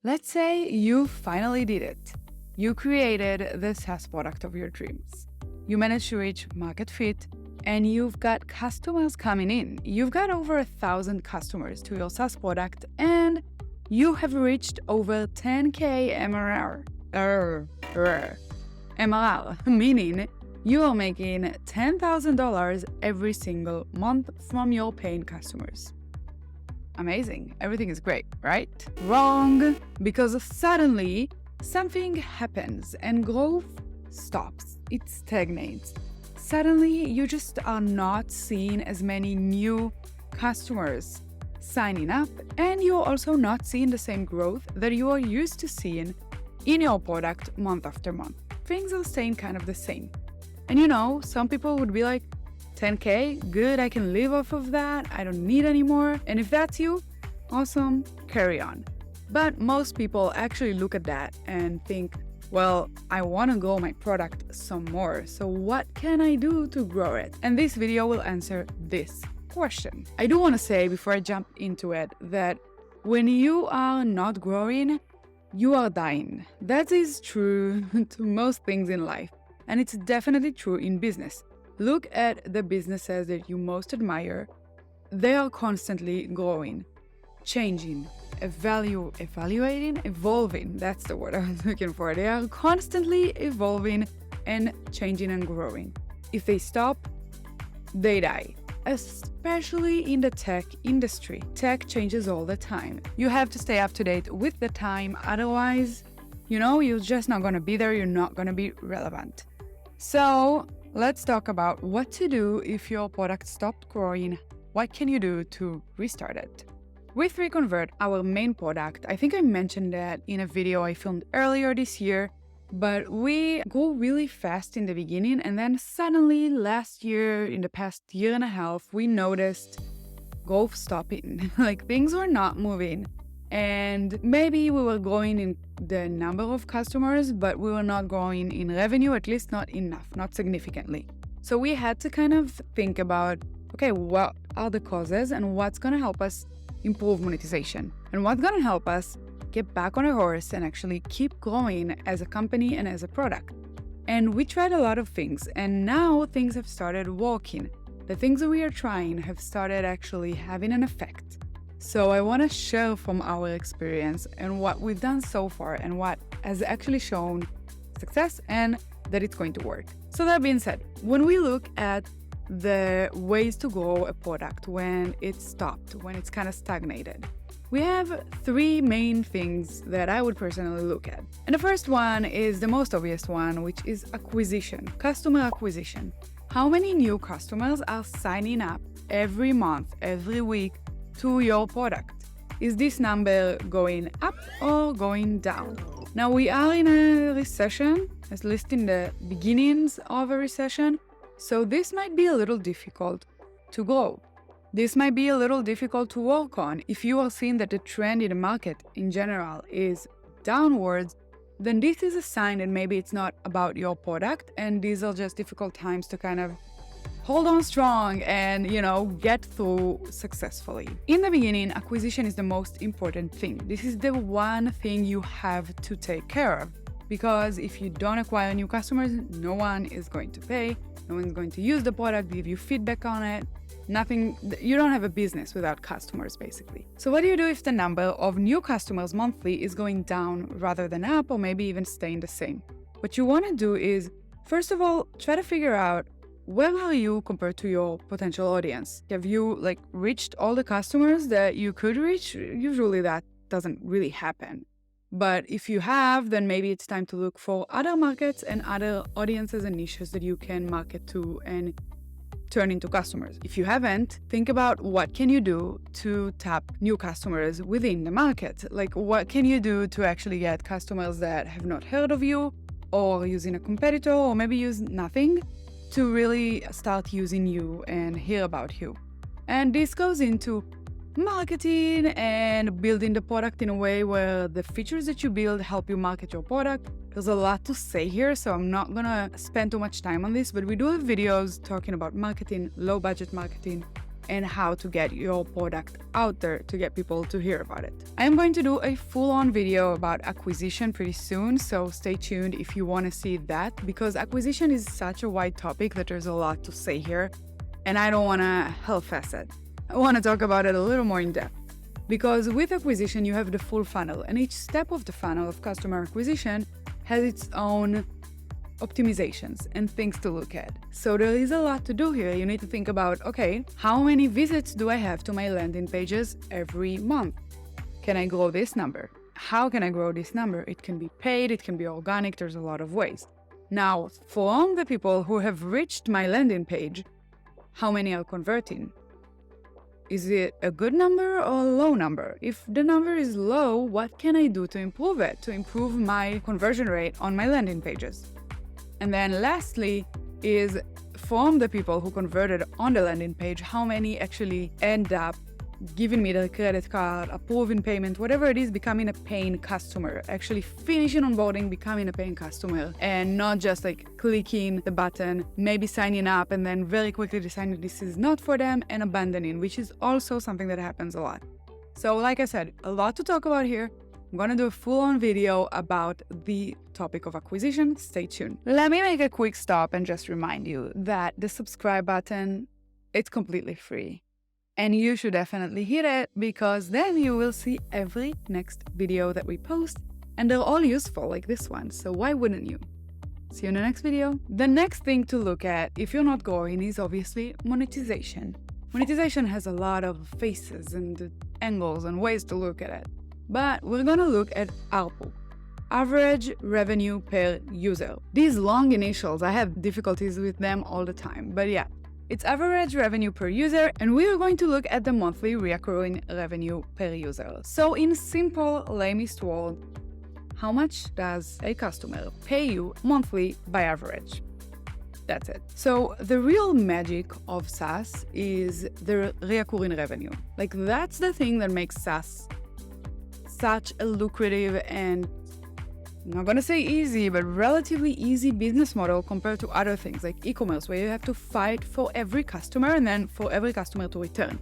Let's say you finally did it. You created the SaaS product of your dreams. You managed to reach market fit, and you've got customers coming in. You've got over 1,000 customers to your SaaS product, and you have reached over 10K MRR, meaning you are making $10,000 every single month from your paying customers. Amazing. Everything is great, right? Wrong, because suddenly something happens and growth stops. It stagnates. Suddenly, you just are not seeing as many new customers signing up, and you're also not seeing the same growth that you are used to seeing in your product month after month. Things are staying kind of the same. And some people would be like, 10K, good, I can live off of that, I don't need any more. And if that's you, awesome, carry on. But most people actually look at that and think, well, I want to grow my product some more, so what can I do to grow it? And this video will answer this question. I do want to say before I jump into it that when you are not growing, you are dying. That is true to most things in life, and it's definitely true in business. Look at the businesses that you most admire. They are constantly growing, changing, evolving. That's the word I was looking for. They are constantly evolving and changing and growing. If they stop, they die. Especially in the tech industry. Tech changes all the time. You have to stay up to date with the time. Otherwise, you're just not going to be there. You're not going to be relevant. So let's talk about what to do if your product stopped growing. What can you do to restart it? With Reconvert, our main product, I think I mentioned that in a video I filmed earlier this year, but we grew really fast in the beginning, and then suddenly last year, in the past year and a half, we noticed growth stopping. Like things were not moving. And maybe we were growing in the number of customers, but we were not growing in revenue, at least not enough, not significantly. So we had to kind of think about, okay, what are the causes and what's going to help us improve monetization, and what's going to help us get back on a horse and actually keep growing as a company and as a product. And we tried a lot of things, and now things have started working. The things that we are trying have started actually having an effect. So I want to share from our experience and what we've done so far and what has actually shown success and that it's going to work. So that being said, when we look at the ways to grow a product when it's stopped, when it's kind of stagnated, we have three main things that I would personally look at. And the first one is the most obvious one, which is acquisition, customer acquisition. How many new customers are signing up every month, every week to your product? Is this number going up or going down? Now we are in a recession, at least in the beginnings of a recession, so this might be a little difficult to grow. This might be a little difficult to work on. If you are seeing that the trend in the market in general is downwards, then this is a sign that maybe it's not about your product, and these are just difficult times to kind of hold on strong and, get through successfully. In the beginning, acquisition is the most important thing. This is the one thing you have to take care of, because if you don't acquire new customers, no one is going to pay, no one's going to use the product, give you feedback on it. You don't have a business without customers, basically. So what do you do if the number of new customers monthly is going down rather than up, or maybe even staying the same? What you want to do is, first of all, try to figure out, where are you compared to your potential audience? Have you reached all the customers that you could reach? Usually that doesn't really happen. But if you have, then maybe it's time to look for other markets and other audiences and niches that you can market to and turn into customers. If you haven't, think about what can you do to tap new customers within the market. What can you do to actually get customers that have not heard of you, or using a competitor, or maybe use nothing, to really start using you and hear about you. And this goes into marketing and building the product in a way where the features that you build help you market your product. There's a lot to say here, so I'm not gonna spend too much time on this, but we do have videos talking about marketing, low budget marketing, and how to get your product out there to get people to hear about it. I am going to do a full-on video about acquisition pretty soon, so stay tuned if you want to see that, because acquisition is such a wide topic that there's a lot to say here, and I don't want to half-ass it. I want to talk about it a little more in depth. Because with acquisition, you have the full funnel, and each step of the funnel of customer acquisition has its own optimizations and things to look at. So there is a lot to do here. You need to think about, okay, how many visits do I have to my landing pages every month? Can I grow this number? How can I grow this number? It can be paid, it can be organic, there's a lot of ways. Now, from the people who have reached my landing page, how many are converting? Is it a good number or a low number? If the number is low, what can I do to improve it, to improve my conversion rate on my landing pages? And then lastly is from the people who converted on the landing page, how many actually end up giving me the credit card, approving payment, whatever it is, becoming a paying customer, actually finishing onboarding, becoming a paying customer, and not just like clicking the button, maybe signing up, and then very quickly deciding this is not for them and abandoning, which is also something that happens a lot. So like I said, a lot to talk about here. I'm going to do a full-on video about the topic of acquisition. Stay tuned. Let me make a quick stop and just remind you that the subscribe button, it's completely free. And you should definitely hit it, because then you will see every next video that we post, and they're all useful like this one, so why wouldn't you? See you in the next video. The next thing to look at if you're not growing is obviously monetization. Monetization has a lot of faces and angles and ways to look at it, but we're gonna look at ARPU, average revenue per user. These long initials, I have difficulties with them all the time, but yeah. It's average revenue per user, and we are going to look at the monthly recurring revenue per user. So in simple, lamest word, how much does a customer pay you monthly by average? That's it. So the real magic of SaaS is the recurring revenue. Like, that's the thing that makes SaaS such a lucrative and, I'm not gonna say easy, but relatively easy business model compared to other things like e-commerce, where you have to fight for every customer and then for every customer to return.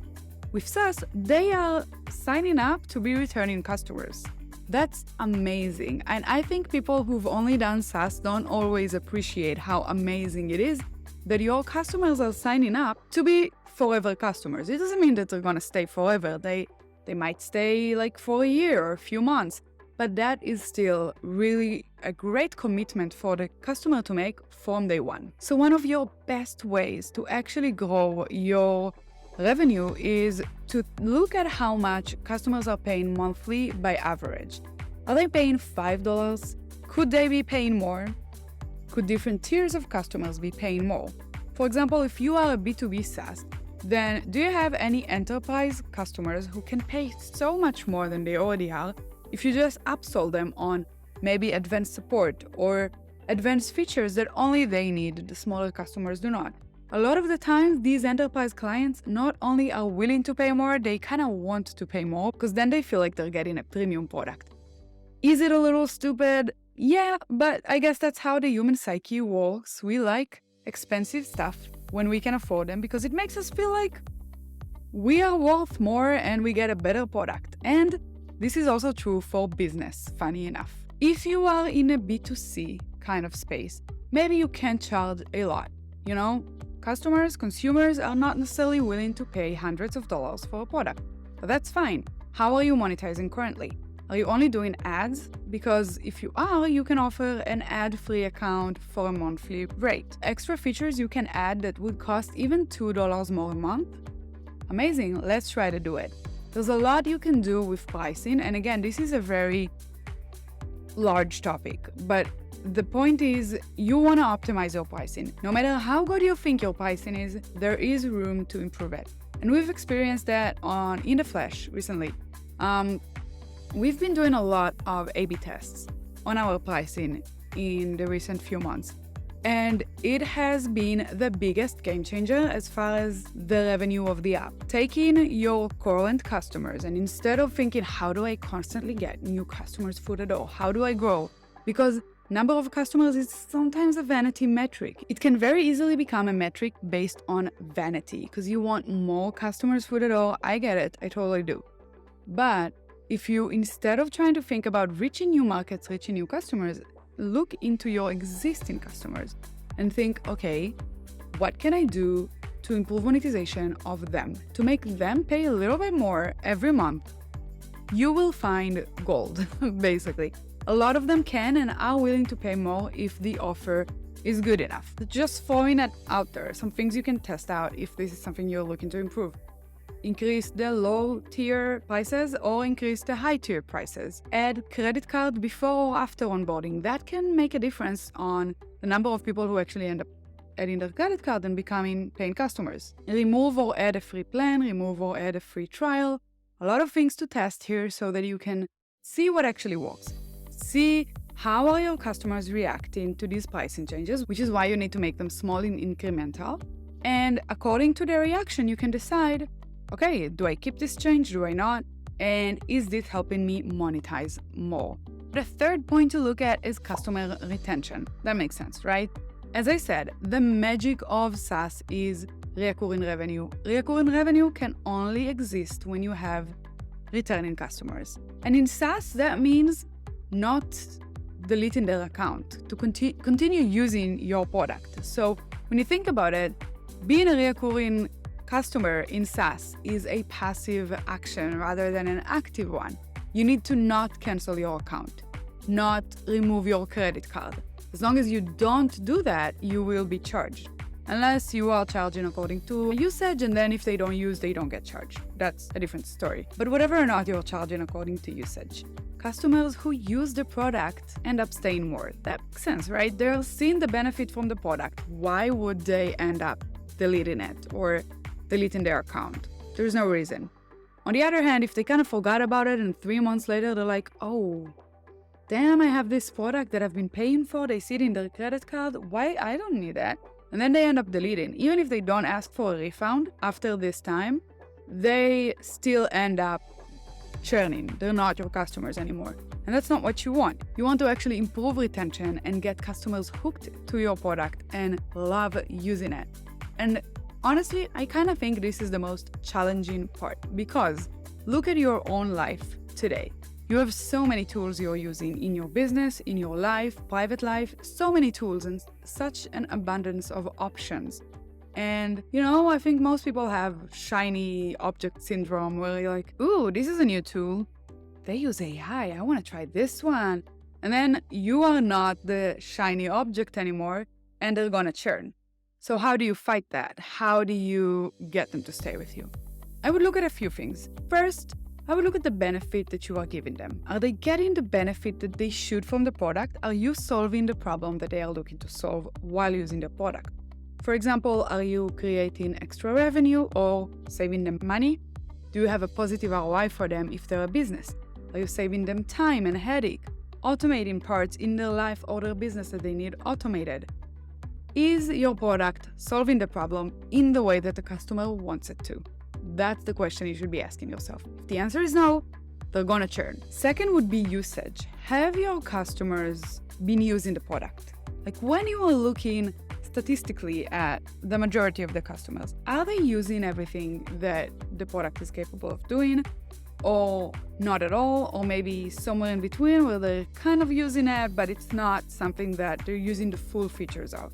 With SaaS, they are signing up to be returning customers. That's amazing. And I think people who've only done SaaS don't always appreciate how amazing it is that your customers are signing up to be forever customers. It doesn't mean that they're gonna stay forever. They might stay like for a year or a few months. But that is still really a great commitment for the customer to make from day one. So one of your best ways to actually grow your revenue is to look at how much customers are paying monthly by average. Are they paying $5? Could they be paying more? Could different tiers of customers be paying more? For example, if you are a B2B SaaS, then do you have any enterprise customers who can pay so much more than they already are if you just upsell them on maybe advanced support or advanced features that only they need, the smaller customers do not? A lot of the time, these enterprise clients not only are willing to pay more, they kind of want to pay more, because then they feel like they're getting a premium product. Is it a little stupid? Yeah, but I guess that's how the human psyche works. We like expensive stuff when we can afford them, because it makes us feel like we are worth more and we get a better product. And this is also true for business, funny enough. If you are in a B2C kind of space, maybe you can't charge a lot. You know, customers, consumers are not necessarily willing to pay hundreds of dollars for a product. But that's fine. How are you monetizing currently? Are you only doing ads? Because if you are, you can offer an ad-free account for a monthly rate. Extra features you can add that would cost even $2 more a month? Amazing, let's try to do it. There's a lot you can do with pricing, and again, this is a very large topic, but the point is you want to optimize your pricing. No matter how good you think your pricing is, there is room to improve it. And we've experienced that in the flesh recently. We've been doing a lot of A/B tests on our pricing in the recent few months. And it has been the biggest game changer as far as the revenue of the app. Taking your current customers, and instead of thinking, how do I constantly get new customers through the door? How do I grow? Because Number of customers is sometimes a vanity metric. It can very easily become a metric based on vanity because you want more customers through the door. I get it. I totally do. But if you, instead of trying to think about reaching new markets, reaching new customers, look into your existing customers and think, okay, what can I do to improve monetization of them, to make them pay a little bit more every month? You will find gold, basically. A lot of them can and are willing to pay more if the offer is good enough. Just throwing it out there, some things you can test out if this is something you're looking to improve. Increase the low tier prices or increase the high tier prices. Add credit card before or after onboarding. That can make a difference on the number of people who actually end up adding their credit card and becoming paying customers. Remove or add a free plan, remove or add a free trial. A lot of things to test here so that you can see what actually works. See how are your customers reacting to these pricing changes, which is why you need to make them small and incremental. And according to their reaction, you can decide, okay, do I keep this change? Do I not? And is this helping me monetize more? The third point to look at is customer retention. That makes sense, right? As I said, the magic of SaaS is recurring revenue. Recurring revenue can only exist when you have returning customers. And in SaaS, that means not deleting their account, to continue using your product. So when you think about it, being a recurring customer in SaaS is a passive action rather than an active one. You need to not cancel your account, not remove your credit card. As long as you don't do that, you will be charged. Unless you are charging according to usage, and then if they don't use, they don't get charged. That's a different story. But whatever or not you're charging according to usage, customers who use the product end up staying more. That makes sense, right? They're seeing the benefit from the product. Why would they end up deleting it or deleting their account? There's no reason. On the other hand, if they kind of forgot about it and 3 months later, they're like, oh, damn, I have this product that I've been paying for. They see it in their credit card. Why? I don't need that. And then they end up deleting. Even if they don't ask for a refund after this time, they still end up churning. They're not your customers anymore. And that's not what you want. You want to actually improve retention and get customers hooked to your product and love using it. And honestly, I kind of think this is the most challenging part because look at your own life today. You have so many tools you're using in your business, in your life, private life, so many tools and such an abundance of options. And, I think most people have shiny object syndrome where you're like, ooh, this is a new tool. They use AI. I want to try this one. And then you are not the shiny object anymore and they're going to churn. So how do you fight that? How do you get them to stay with you? I would look at a few things. First, I would look at the benefit that you are giving them. Are they getting the benefit that they should from the product? Are you solving the problem that they are looking to solve while using the product? For example, are you creating extra revenue or saving them money? Do you have a positive ROI for them if they're a business? Are you saving them time and headache? Automating parts in their life or their business that they need automated? Is your product solving the problem in the way that the customer wants it to? That's the question you should be asking yourself. If the answer is no, they're gonna churn. Second would be usage. Have your customers been using the product? Like when you are looking statistically at the majority of the customers, are they using everything that the product is capable of doing? Or not at all, or maybe somewhere in between where they're kind of using it, but it's not something that they're using the full features of.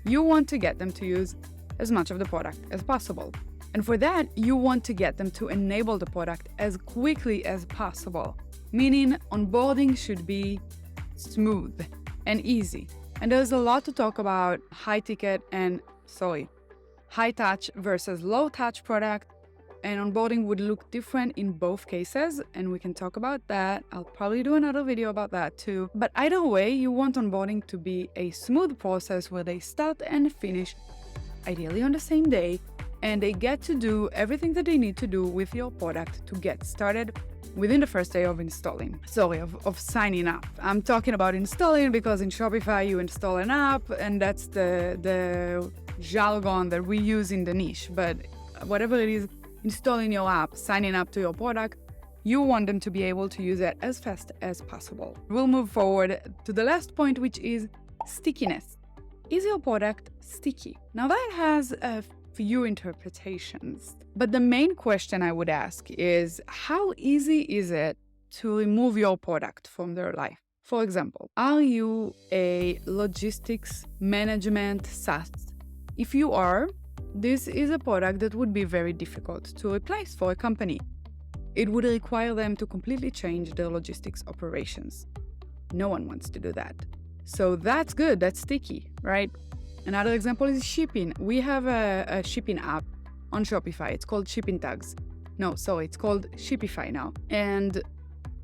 You want to get them to use as much of the product as possible. And for that, you want to get them to enable the product as quickly as possible, meaning onboarding should be smooth and easy. And there's a lot to talk about high touch versus low touch product, and onboarding would look different in both cases, and we can talk about that. I'll probably do another video about that too. But either way, you want onboarding to be a smooth process where they start and finish, ideally on the same day, and they get to do everything that they need to do with your product to get started within the first day of of signing up. I'm talking about installing because in Shopify you install an app, and that's the jargon that we use in the niche. But whatever it is, installing your app, signing up to your product, You want them to be able to use it as fast as possible. We'll move forward to the last point, which is stickiness. Is your product sticky? Now that has a few interpretations, but the main question I would ask is, how easy is it to remove your product from their life? For example, are you a logistics management SaaS? If you are, this is a product that would be very difficult to replace for a company. It would require them to completely change their logistics operations. No one wants to do that. So that's good, that's sticky, right? Another example is shipping. We have a shipping app on Shopify. It's called Shipping Tags. It's called Shopify now. And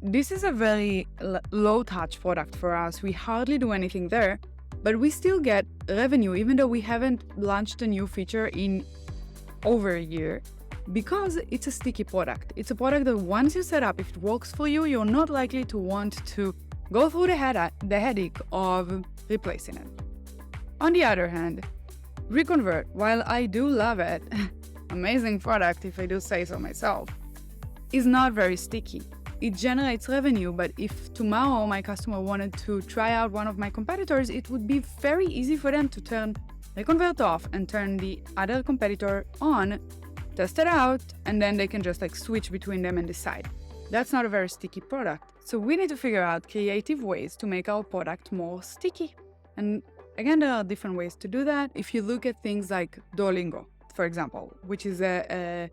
this is a very low-touch product for us. We hardly do anything there, but we still get revenue even though we haven't launched a new feature in over a year, because it's a sticky product. It's a product that once you set up, if it works for you, you're not likely to want to go through the headache of replacing it. On the other hand, Reconvert, while I do love it, amazing product if I do say so myself, is not very sticky. It generates revenue, but if tomorrow my customer wanted to try out one of my competitors, it would be very easy for them to turn Reconvert off and turn the other competitor on, test it out, and then they can just switch between them and decide. That's not a very sticky product. So we need to figure out creative ways to make our product more sticky. And again, there are different ways to do that. If you look at things like Duolingo, for example, which is a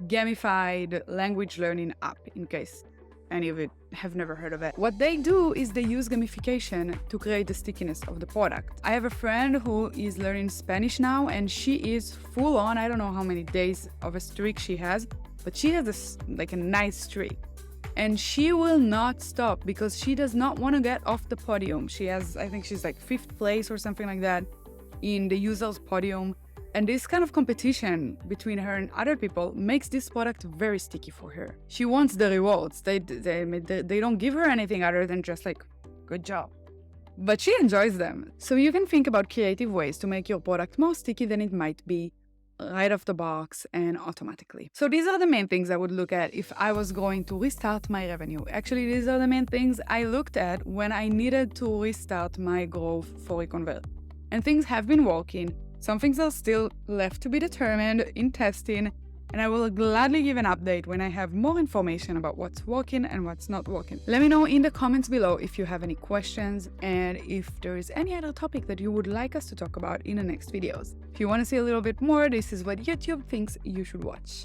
gamified language learning app, in case any of you have never heard of it. What they do is they use gamification to create the stickiness of the product. I have a friend who is learning Spanish now, and she is full on, I don't know how many days of a streak she has, but she has a nice streak. And she will not stop because she does not want to get off the podium. I think she's 5th place or something like that in the users podium. And this kind of competition between her and other people makes this product very sticky for her. She wants the rewards. They don't give her anything other than just good job. But she enjoys them. So you can think about creative ways to make your product more sticky than it might be right off the box and automatically. So these are the main things I would look at if I was going to restart my revenue. Actually, these are the main things I looked at when I needed to restart my growth for Reconvert. And things have been working. Some things are still left to be determined in testing, and I will gladly give an update when I have more information about what's working and what's not working. Let me know in the comments below if you have any questions and if there is any other topic that you would like us to talk about in the next videos. If you want to see a little bit more, this is what YouTube thinks you should watch.